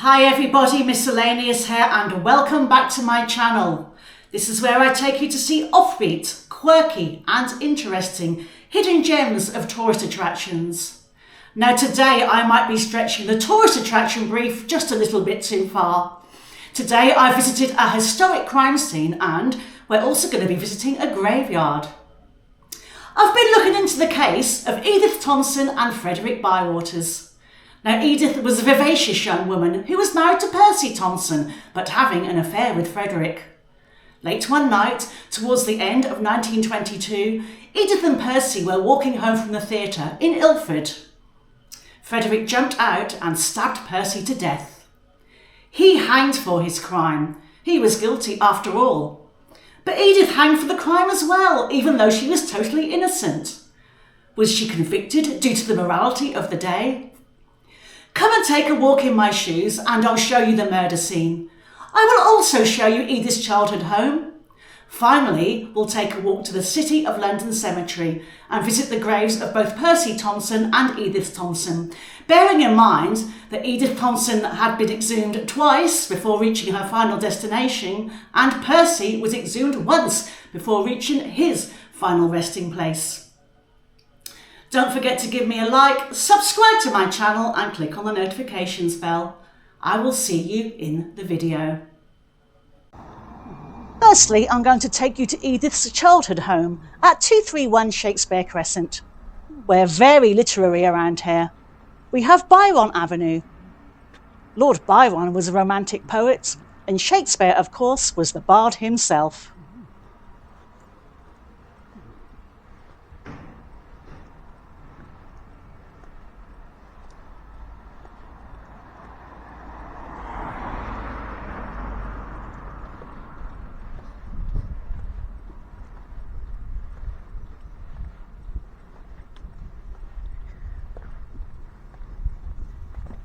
Hi everybody, Miss Elaineous here and welcome back to my channel. This is where I take you to see offbeat, quirky and interesting hidden gems of tourist attractions. Now today I might be stretching the tourist attraction brief just a little bit too far. Today I visited a historic crime scene and we're also going to be visiting a graveyard. I've been looking into the case of Edith Thompson and Frederick Bywaters. Now, Edith was a vivacious young woman who was married to Percy Thompson, but having an affair with Frederick. Late one night, towards the end of 1922, Edith and Percy were walking home from the theatre in Ilford. Frederick jumped out and stabbed Percy to death. He hanged for his crime. He was guilty after all. But Edith hanged for the crime as well, even though she was totally innocent. Was she convicted due to the morality of the day? Come and take a walk in my shoes and I'll show you the murder scene. I will also show you Edith's childhood home. Finally, we'll take a walk to the City of London Cemetery and visit the graves of both Percy Thompson and Edith Thompson, bearing in mind that Edith Thompson had been exhumed twice before reaching her final destination and Percy was exhumed once before reaching his final resting place. Don't forget to give me a like, subscribe to my channel and click on the notifications bell. I will see you in the video. Firstly, I'm going to take you to Edith's childhood home at 231 Shakespeare Crescent. We're very literary around here. We have Byron Avenue. Lord Byron was a romantic poet, and Shakespeare, of course, was the bard himself.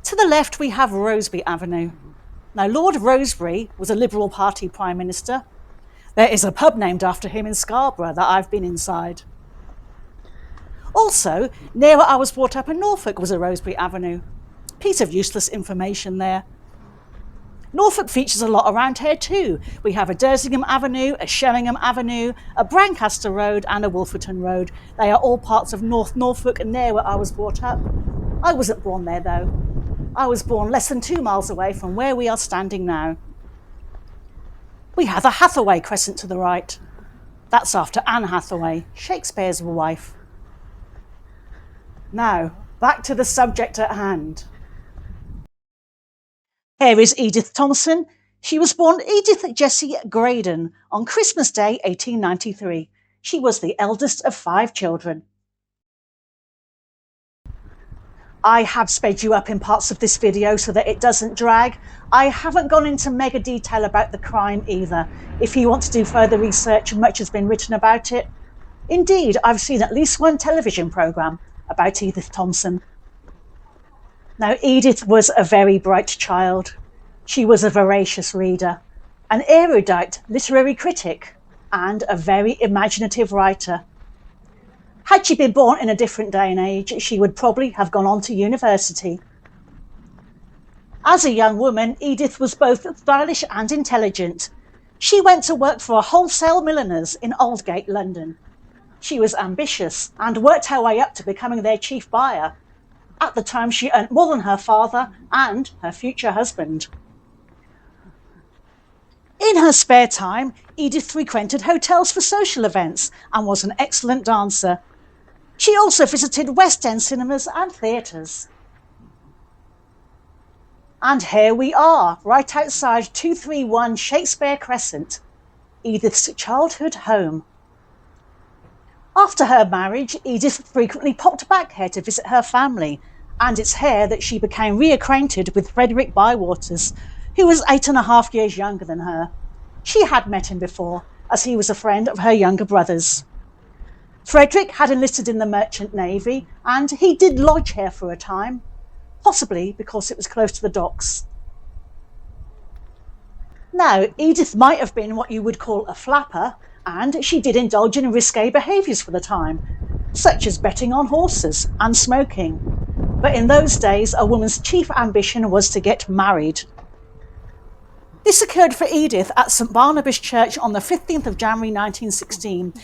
To the left, we have Rosebery Avenue. Now, Lord Rosebery was a Liberal Party Prime Minister. There is a pub named after him in Scarborough that I've been inside. Also, near where I was brought up in Norfolk was a Rosebery Avenue. Piece of useless information there. Norfolk features a lot around here too. We have a Dersingham Avenue, a Sheringham Avenue, a Brancaster Road and a Wolferton Road. They are all parts of North Norfolk and near where I was brought up. I wasn't born there though. I was born less than 2 miles away from where we are standing now. We have a Hathaway Crescent to the right. That's after Anne Hathaway, Shakespeare's wife. Now, back to the subject at hand. Here is Edith Thompson. She was born Edith Jessie Graydon on Christmas Day 1893. She was the eldest of 5 children. I have sped you up in parts of this video so that it doesn't drag. I haven't gone into mega detail about the crime either. If you want to do further research, much has been written about it. Indeed, I've seen at least one television programme about Edith Thompson. Now, Edith was a very bright child. She was a voracious reader, an erudite literary critic, and a very imaginative writer. Had she been born in a different day and age, she would probably have gone on to university. As a young woman, Edith was both stylish and intelligent. She went to work for a wholesale milliner's in Aldgate, London. She was ambitious and worked her way up to becoming their chief buyer. At the time, she earned more than her father and her future husband. In her spare time, Edith frequented hotels for social events and was an excellent dancer. She also visited West End cinemas and theatres. And here we are, right outside 231 Shakespeare Crescent, Edith's childhood home. After her marriage, Edith frequently popped back here to visit her family, and it's here that she became reacquainted with Frederick Bywaters, who was 8.5 years younger than her. She had met him before, as he was a friend of her younger brother's. Frederick had enlisted in the Merchant Navy and he did lodge here for a time, possibly because it was close to the docks. Now, Edith might have been what you would call a flapper, and she did indulge in risque behaviours for the time, such as betting on horses and smoking. But in those days, a woman's chief ambition was to get married. This occurred for Edith at St Barnabas Church on the 15th of January 1916.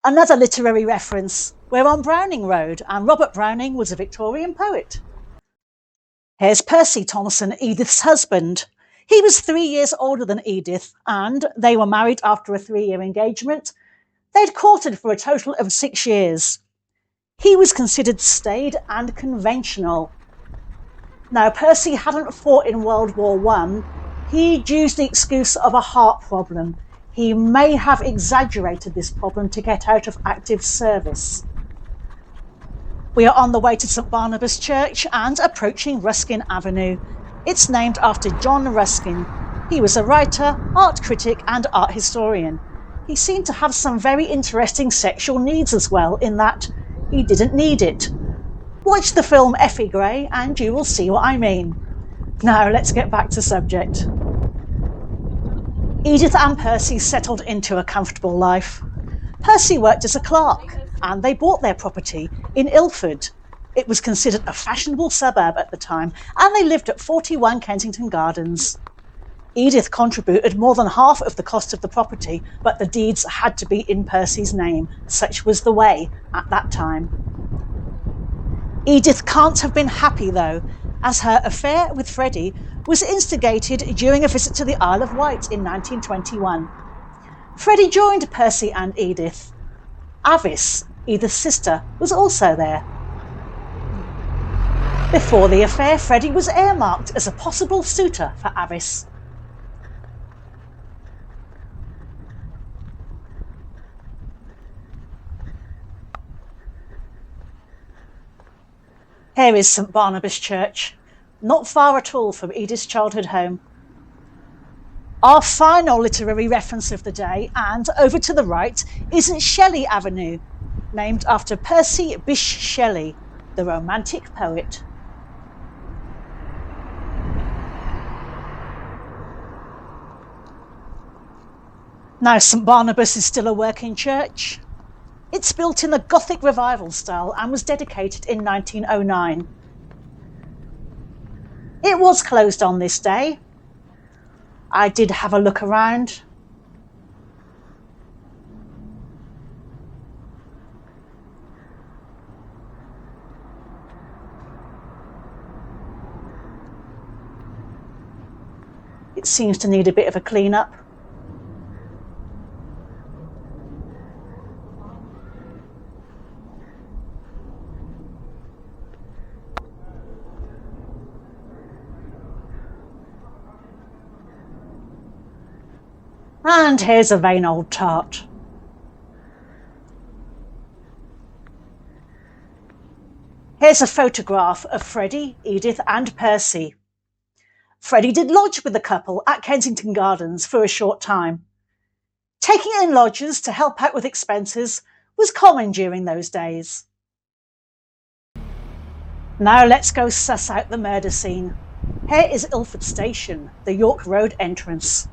Another literary reference, we're on Browning Road, and Robert Browning was a Victorian poet. Here's Percy Thompson, Edith's husband. He was 3 years older than Edith, and they were married after a 3-year engagement. They'd courted for a total of 6 years. He was considered staid and conventional. Now, Percy hadn't fought in World War I. He'd used the excuse of a heart problem. He may have exaggerated this problem to get out of active service. We are on the way to St Barnabas Church and approaching Ruskin Avenue. It's named after John Ruskin. He was a writer, art critic and art historian. He seemed to have some very interesting sexual needs as well, in that he didn't need it. Watch the film Effie Gray and you will see what I mean. Now let's get back to subject. Edith and Percy settled into a comfortable life. Percy worked as a clerk and they bought their property in Ilford. It was considered a fashionable suburb at the time and they lived at 41 Kensington Gardens. Edith contributed more than half of the cost of the property, but the deeds had to be in Percy's name. Such was the way at that time. Edith can't have been happy though, as her affair with Freddie was instigated during a visit to the Isle of Wight in 1921. Freddie joined Percy and Edith. Avis, Edith's sister, was also there. Before the affair, Freddie was earmarked as a possible suitor for Avis. Here is St Barnabas Church, not far at all from Edith's childhood home. Our final literary reference of the day, and over to the right, is Shelley Avenue, named after Percy Bysshe Shelley, the Romantic poet. Now, St Barnabas is still a working church. It's built in the Gothic Revival style and was dedicated in 1909. It was closed on this day. I did have a look around. It seems to need a bit of a clean-up. And here's a vain old tart. Here's a photograph of Freddie, Edith and Percy. Freddie did lodge with the couple at Kensington Gardens for a short time. Taking in lodgers to help out with expenses was common during those days. Now let's go suss out the murder scene. Here is Ilford Station, the York Road entrance.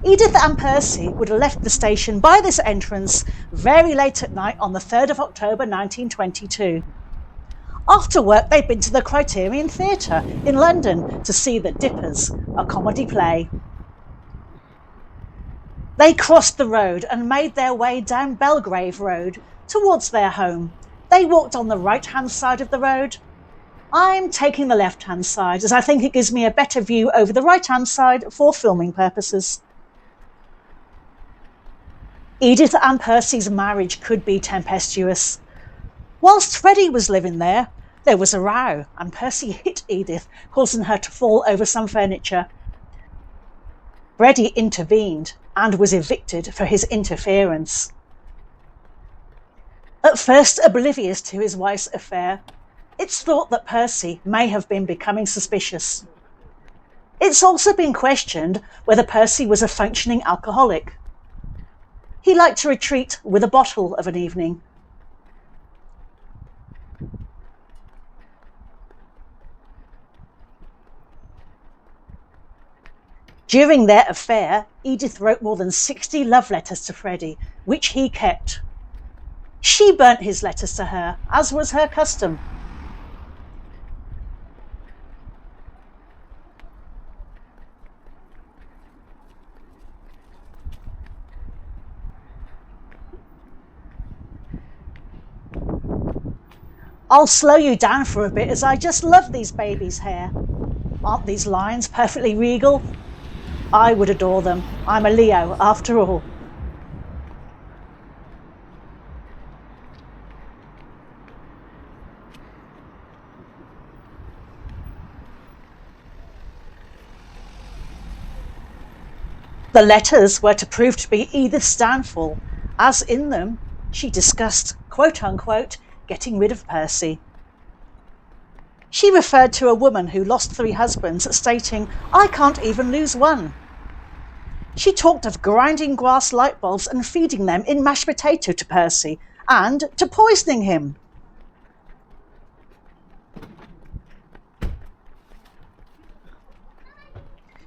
Edith and Percy would have left the station by this entrance very late at night on the 3rd of October 1922. After work, they'd been to the Criterion Theatre in London to see The Dippers, a comedy play. They crossed the road and made their way down Belgrave Road towards their home. They walked on the right-hand side of the road. I'm taking the left-hand side as I think it gives me a better view over the right-hand side for filming purposes. Edith and Percy's marriage could be tempestuous. Whilst Freddie was living there was a row and Percy hit Edith, causing her to fall over some furniture. Freddie intervened and was evicted for his interference. At first oblivious to his wife's affair, it's thought that Percy may have been becoming suspicious. It's also been questioned whether Percy was a functioning alcoholic. He liked to retreat with a bottle of an evening. During their affair, Edith wrote more than 60 love letters to Freddie, which he kept. She burnt his letters to her, as was her custom. I'll slow you down for a bit as I just love these babies' hair. Aren't these lions perfectly regal? I would adore them. I'm a Leo after all. The letters were to prove to be Edith's downfall, as in them she discussed, quote-unquote, getting rid of Percy. She referred to a woman who lost 3 husbands, stating, "I can't even lose one." She talked of grinding glass light bulbs and feeding them in mashed potato to Percy, and to poisoning him.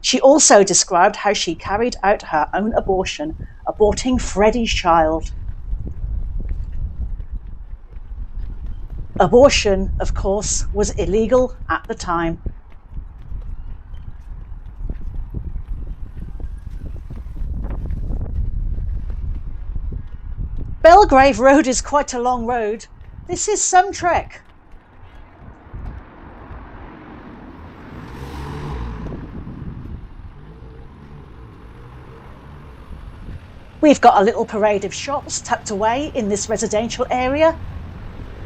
She also described how she carried out her own abortion, aborting Freddie's child. Abortion, of course, was illegal at the time. Belgrave Road is quite a long road. This is some trek. We've got a little parade of shops tucked away in this residential area.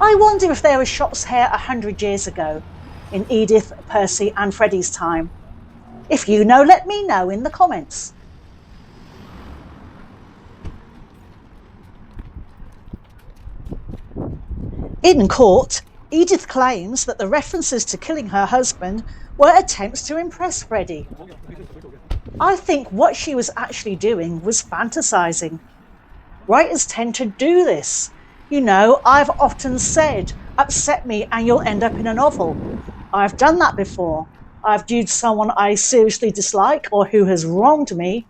I wonder if there were shops here 100 years ago, in Edith, Percy and Freddie's time. If you know, let me know in the comments. In court, Edith claims that the references to killing her husband were attempts to impress Freddie. I think what she was actually doing was fantasizing. Writers tend to do this. You know, I've often said, upset me and you'll end up in a novel. I've done that before. I've used someone I seriously dislike or who has wronged me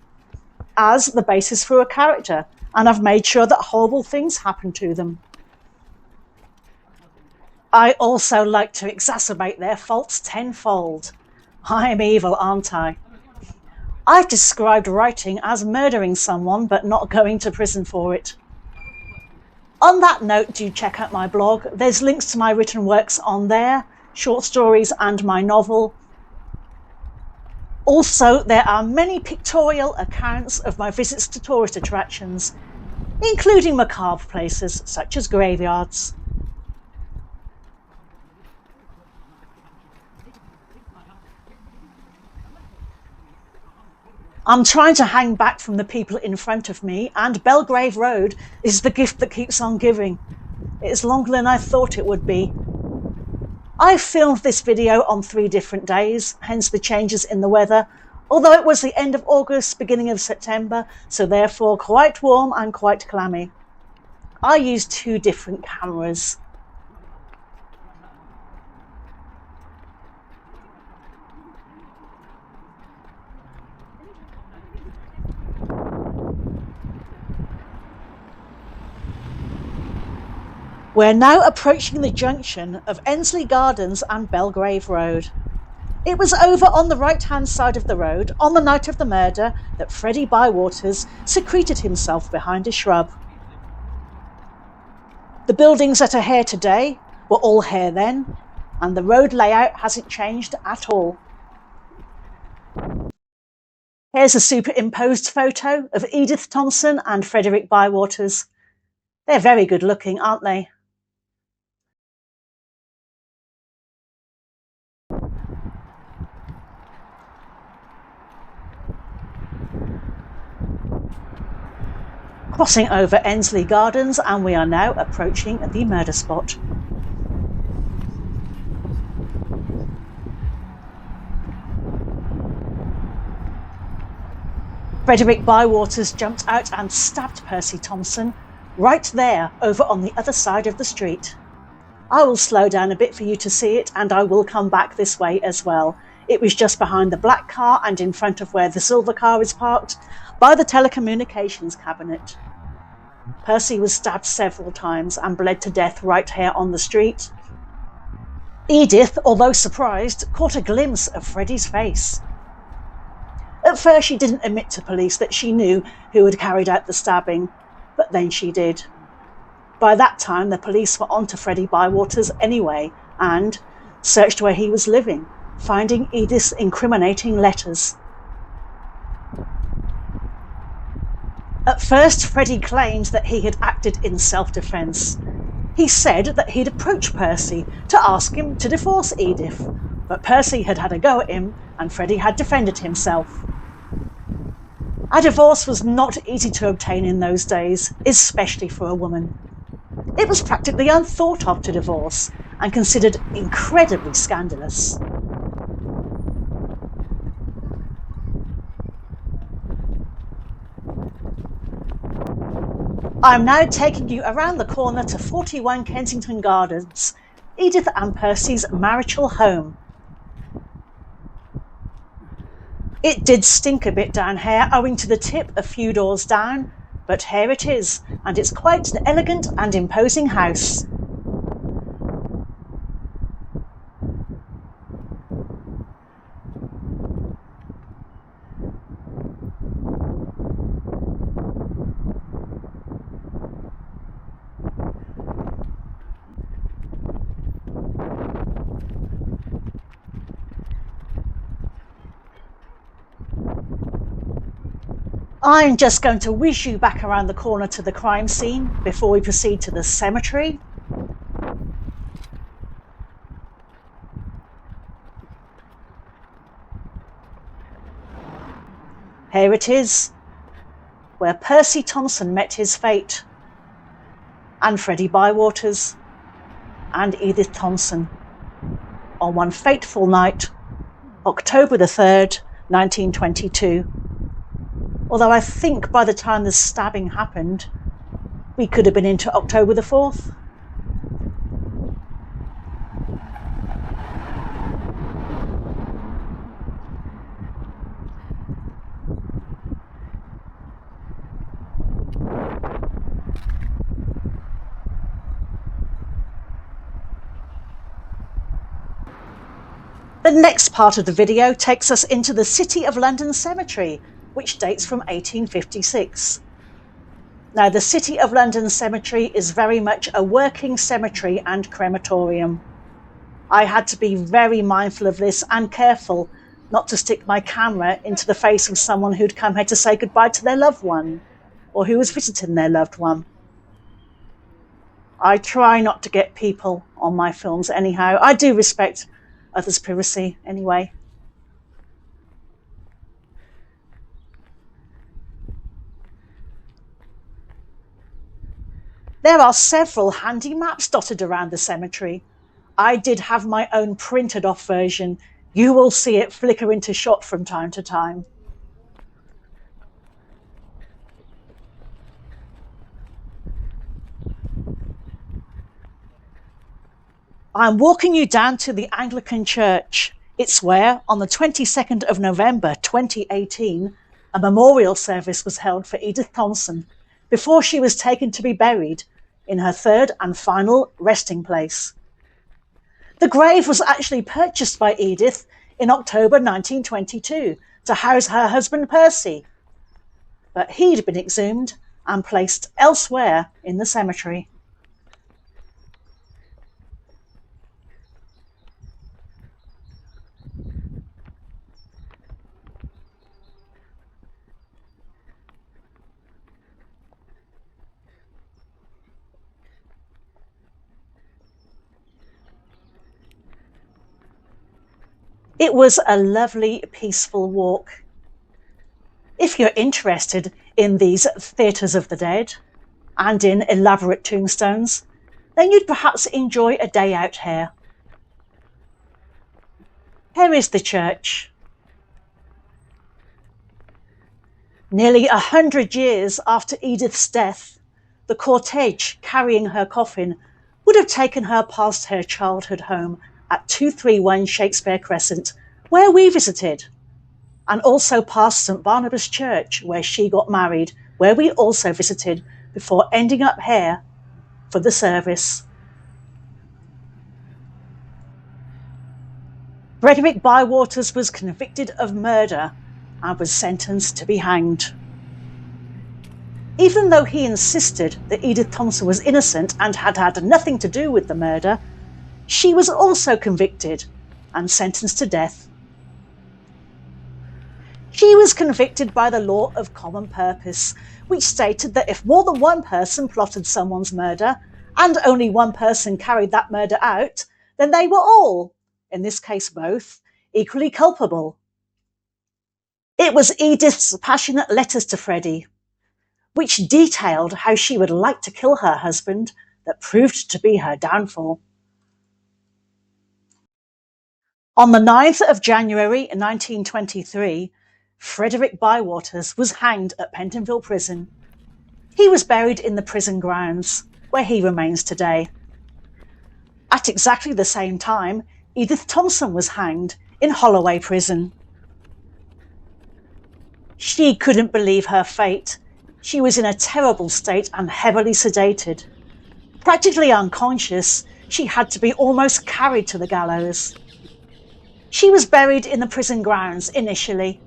as the basis for a character, and I've made sure that horrible things happen to them. I also like to exacerbate their faults tenfold. I'm evil, aren't I? I've described writing as murdering someone but not going to prison for it. On that note, do check out my blog. There's links to my written works on there, short stories and my novel. Also, there are many pictorial accounts of my visits to tourist attractions, including macabre places such as graveyards. I'm trying to hang back from the people in front of me, and Belgrave Road is the gift that keeps on giving. It's longer than I thought it would be. I filmed this video on 3 different days, hence the changes in the weather, although it was the end of August, beginning of September, so therefore quite warm and quite clammy. I used 2 different cameras. We're now approaching the junction of Ensley Gardens and Belgrave Road. It was over on the right-hand side of the road on the night of the murder that Frederick Bywaters secreted himself behind a shrub. The buildings that are here today were all here then, and the road layout hasn't changed at all. Here's a superimposed photo of Edith Thompson and Frederick Bywaters. They're very good looking, aren't they? Crossing over Ensley Gardens, and we are now approaching the murder spot. Frederick Bywaters jumped out and stabbed Percy Thompson right there over on the other side of the street. I will slow down a bit for you to see it, and I will come back this way as well. It was just behind the black car and in front of where the silver car is parked, by the telecommunications cabinet. Percy was stabbed several times and bled to death right here on the street. Edith, although surprised, caught a glimpse of Freddie's face. At first she didn't admit to police that she knew who had carried out the stabbing, but then she did. By that time, the police were onto Freddie Bywaters anyway and searched where he was living, finding Edith's incriminating letters. At first, Freddie claimed that he had acted in self-defence. He said that he'd approached Percy to ask him to divorce Edith, but Percy had had a go at him and Freddie had defended himself. A divorce was not easy to obtain in those days, especially for a woman. It was practically unthought of to divorce and considered incredibly scandalous. I'm now taking you around the corner to 41 Kensington Gardens, Edith and Percy's marital home. It did stink a bit down here owing to the tip a few doors down, but here it is, and it's quite an elegant and imposing house. I'm just going to whiz you back around the corner to the crime scene before we proceed to the cemetery. Here it is, where Percy Thompson met his fate, and Freddie Bywaters and Edith Thompson, on one fateful night, October the 3rd, 1922. Although I think by the time the stabbing happened, we could have been into October the 4th. The next part of the video takes us into the City of London Cemetery, which dates from 1856. Now, the City of London Cemetery is very much a working cemetery and crematorium. I had to be very mindful of this and careful not to stick my camera into the face of someone who'd come here to say goodbye to their loved one, or who was visiting their loved one. I try not to get people on my films anyhow. I do respect others' privacy anyway. There are several handy maps dotted around the cemetery. I did have my own printed off version. You will see it flicker into shot from time to time. I'm walking you down to the Anglican Church. It's where, on the 22nd of November 2018, a memorial service was held for Edith Thompson before she was taken to be buried in her third and final resting place. The grave was actually purchased by Edith in October 1922 to house her husband Percy, but he'd been exhumed and placed elsewhere in the cemetery. It was a lovely, peaceful walk. If you're interested in these theatres of the dead and in elaborate tombstones, then you'd perhaps enjoy a day out here. Here is the church. Nearly 100 years after Edith's death, the cortege carrying her coffin would have taken her past her childhood home at 231 Shakespeare Crescent, where we visited, and also past St Barnabas Church, where she got married, where we also visited before ending up here for the service. Frederick Bywaters was convicted of murder and was sentenced to be hanged. Even though he insisted that Edith Thompson was innocent and had had nothing to do with the murder, she was also convicted and sentenced to death. She was convicted by the law of common purpose, which stated that if more than one person plotted someone's murder and only one person carried that murder out, then they were all, in this case both, equally culpable. It was Edith's passionate letters to Freddie, which detailed how she would like to kill her husband, that proved to be her downfall. On the 9th of January 1923, Frederick Bywaters was hanged at Pentonville Prison. He was buried in the prison grounds, where he remains today. At exactly the same time, Edith Thompson was hanged in Holloway Prison. She couldn't believe her fate. She was in a terrible state and heavily sedated. Practically unconscious, she had to be almost carried to the gallows. She was buried in the prison grounds initially.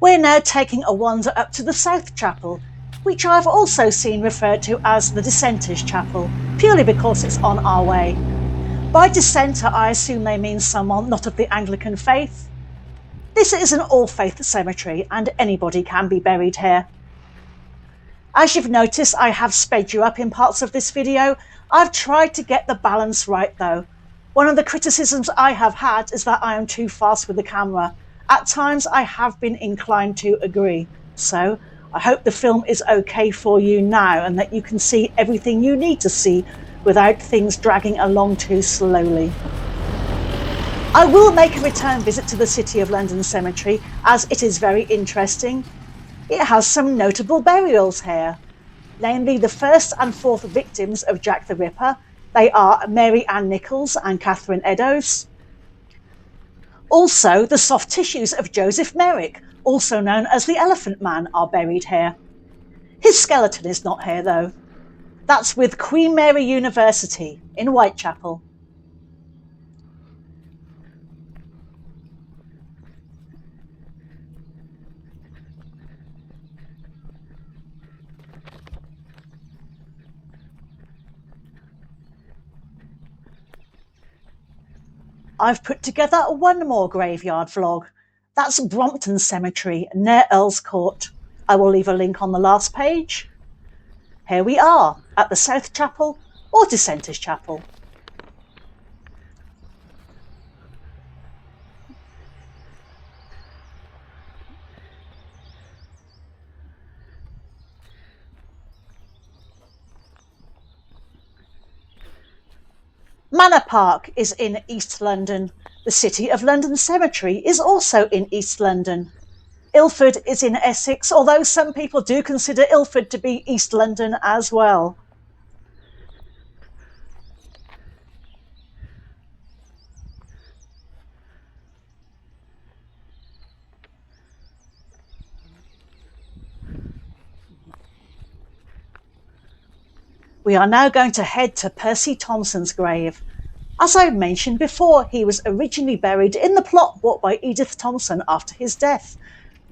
We're now taking a wander up to the South Chapel, which I've also seen referred to as the Dissenters' Chapel, purely because it's on our way. By dissenter, I assume they mean someone not of the Anglican faith. This is an all-faith cemetery and anybody can be buried here. As you've noticed, I have sped you up in parts of this video. I've tried to get the balance right though. One of the criticisms I have had is that I am too fast with the camera. At times I have been inclined to agree. So I hope the film is okay for you now and that you can see everything you need to see without things dragging along too slowly. I will make a return visit to the City of London Cemetery as it is very interesting. It has some notable burials here, namely the first and fourth victims of Jack the Ripper. They are Mary Ann Nichols and Catherine Eddowes. Also, the soft tissues of Joseph Merrick, also known as the Elephant Man, are buried here. His skeleton is not here though. That's with Queen Mary University in Whitechapel. I've put together one more graveyard vlog. That's Brompton Cemetery near Earl's Court. I will leave a link on the last page. Here we are at the South Chapel or Dissenters' Chapel. Manor Park is in East London. The City of London Cemetery is also in East London. Ilford is in Essex, although some people do consider Ilford to be East London as well. We are now going to head to Percy Thompson's grave. As I mentioned before, he was originally buried in the plot bought by Edith Thompson after his death,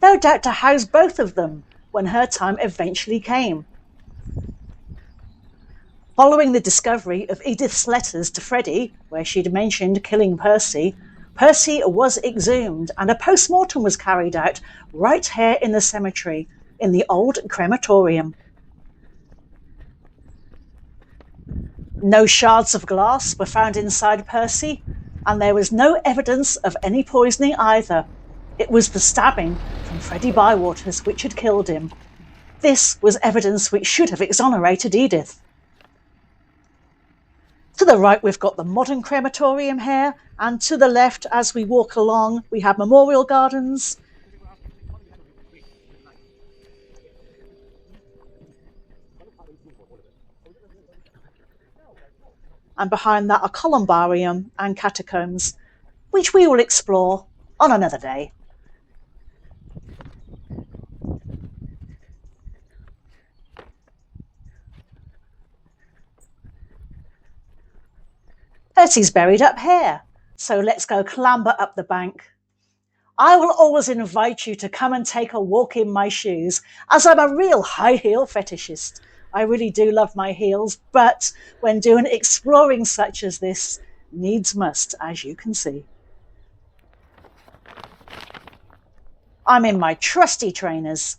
no doubt to house both of them when her time eventually came. Following the discovery of Edith's letters to Freddie, where she'd mentioned killing Percy, Percy was exhumed and a post-mortem was carried out right here in the cemetery, in the old crematorium. No shards of glass were found inside Percy, and there was no evidence of any poisoning either. It was the stabbing from Freddie Bywaters which had killed him. This was evidence which should have exonerated Edith. To the right we've got the modern crematorium here, and to the left as we walk along we have memorial gardens. And behind that a columbarium and catacombs, which we will explore on another day. Percy's buried up here, so let's go clamber up the bank. I will always invite you to come and take a walk in my shoes, as I'm a real high heel fetishist. I really do love my heels, but when doing exploring such as this, needs must, as you can see. I'm in my trusty trainers.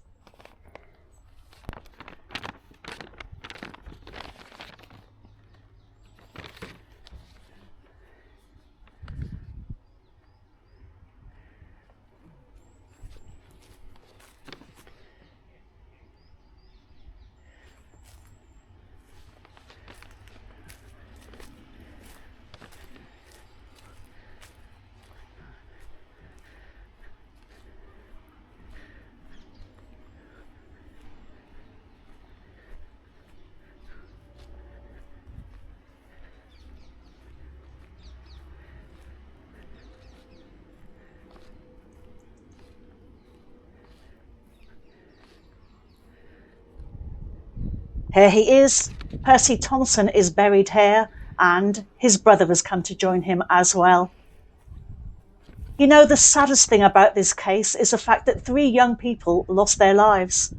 Here he is. Percy Thompson is buried here, and his brother has come to join him as well. You know, the saddest thing about this case is the fact that 3 young people lost their lives.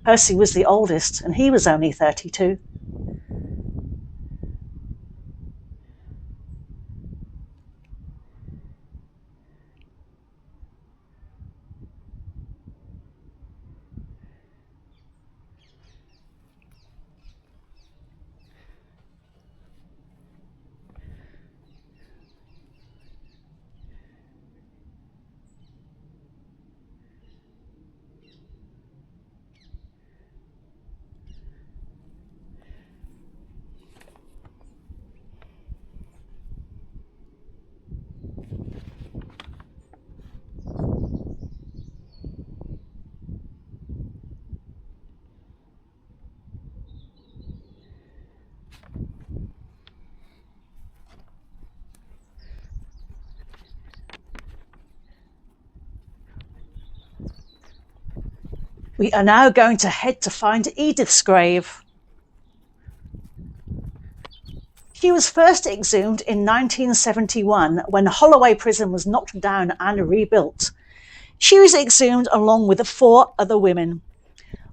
Percy was the oldest, and he was only 32. We are now going to head to find Edith's grave. She was first exhumed in 1971 when Holloway Prison was knocked down and rebuilt. She was exhumed along with 4 other women.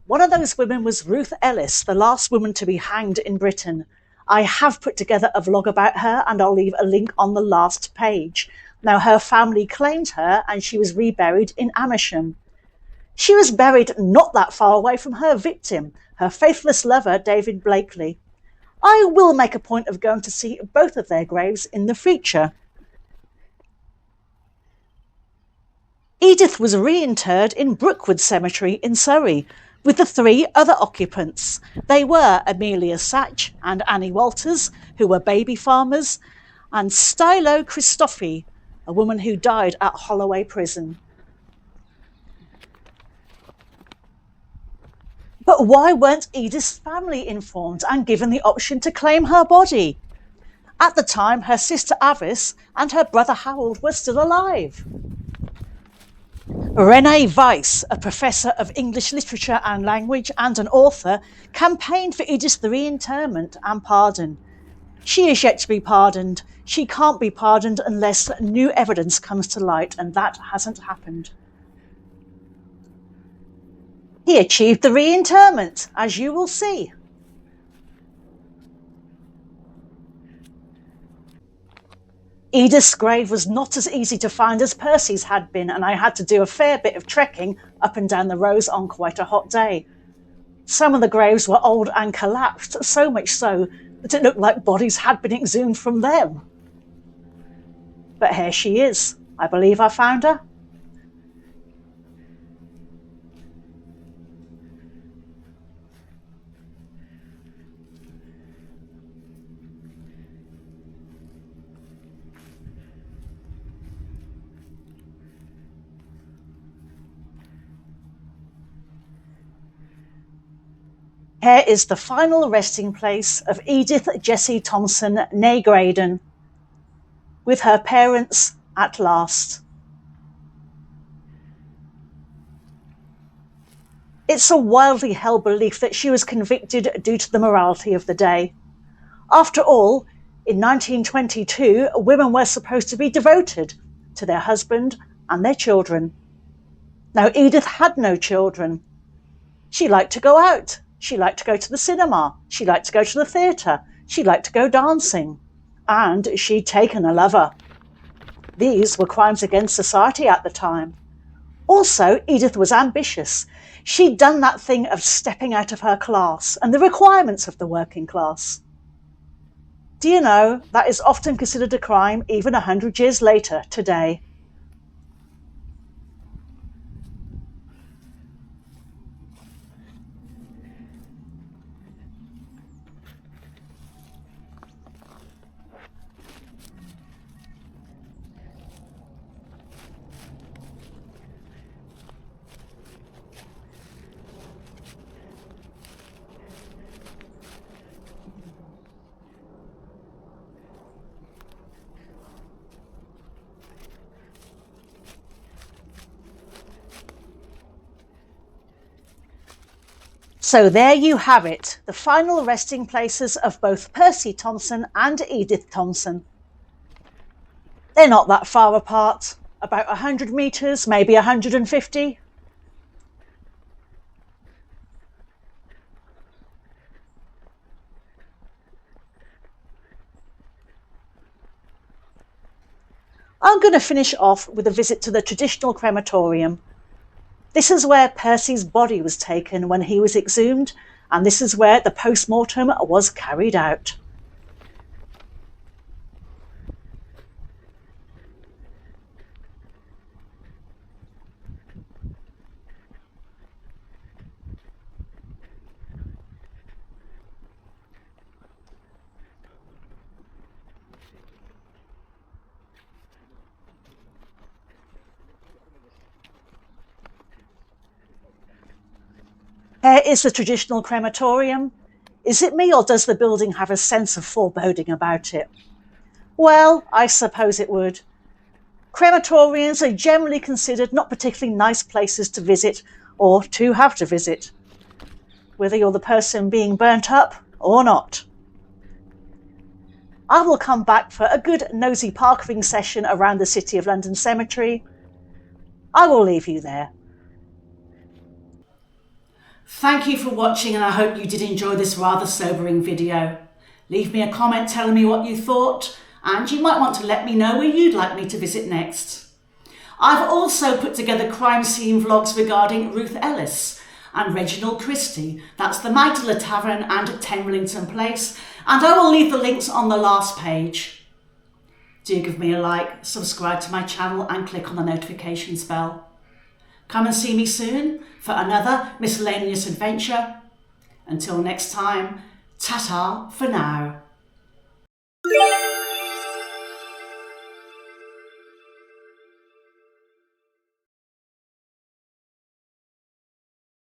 One of those women was Ruth Ellis, the last woman to be hanged in Britain. I have put together a vlog about her, and I'll leave a link on the last page. Now, her family claimed her, and she was reburied in Amersham. She was buried not that far away from her victim, her faithless lover, David Blakely. I will make a point of going to see both of their graves in the future. Edith was reinterred in Brookwood Cemetery in Surrey with the 3 other occupants. They were Amelia Satch and Annie Walters, who were baby farmers, and Stylo Christophe, a woman who died at Holloway Prison. But why weren't Edith's family informed and given the option to claim her body? At the time, her sister Avis and her brother Harold were still alive. Renee Weiss, a professor of English literature and language and an author, campaigned for Edith's reinterment and pardon. She is yet to be pardoned. She can't be pardoned unless new evidence comes to light, and that hasn't happened. He achieved the reinterment, as you will see. Edith's grave was not as easy to find as Percy's had been, and I had to do a fair bit of trekking up and down the rows on quite a hot day. Some of the graves were old and collapsed, so much so that it looked like bodies had been exhumed from them. But here she is. I believe I found her. Here is the final resting place of Edith Jessie Thompson, née Graydon, with her parents at last. It's a wildly held belief that she was convicted due to the morality of the day. After all, In 1922, women were supposed to be devoted to their husband and their children. Now, Edith had no children. She liked to go out. She liked to go to the cinema. She liked to go to the theatre. She liked to go dancing. And she'd taken a lover. These were crimes against society at the time. Also, Edith was ambitious. She'd done that thing of stepping out of her class and the requirements of the working class. Do you know that is often considered a crime even 100 years later today? So there you have it, the final resting places of both Percy Thompson and Edith Thompson. They're not that far apart, about 100 metres, maybe 150. I'm going to finish off with a visit to the traditional crematorium. This is where Percy's body was taken when he was exhumed, and this is where the post-mortem was carried out. Here is the traditional crematorium. Is it me, or does the building have a sense of foreboding about it? Well, I suppose it would. Crematoriums are generally considered not particularly nice places to visit or to have to visit, whether you're the person being burnt up or not. I will come back for a good nosy parkering session around the City of London Cemetery. I will leave you there. Thank you for watching, and I hope you did enjoy this rather sobering video. Leave me a comment telling me what you thought, and you might want to let me know where you'd like me to visit next. I've also put together crime scene vlogs regarding Ruth Ellis and Reginald Christie, that's the Magdala Tavern and 10 Rillington Place, and I will leave the links on the last page. Do give me a like, subscribe to my channel and click on the notifications bell. Come and see me soon for another miscellaneous adventure. Until next time, ta-ta for now.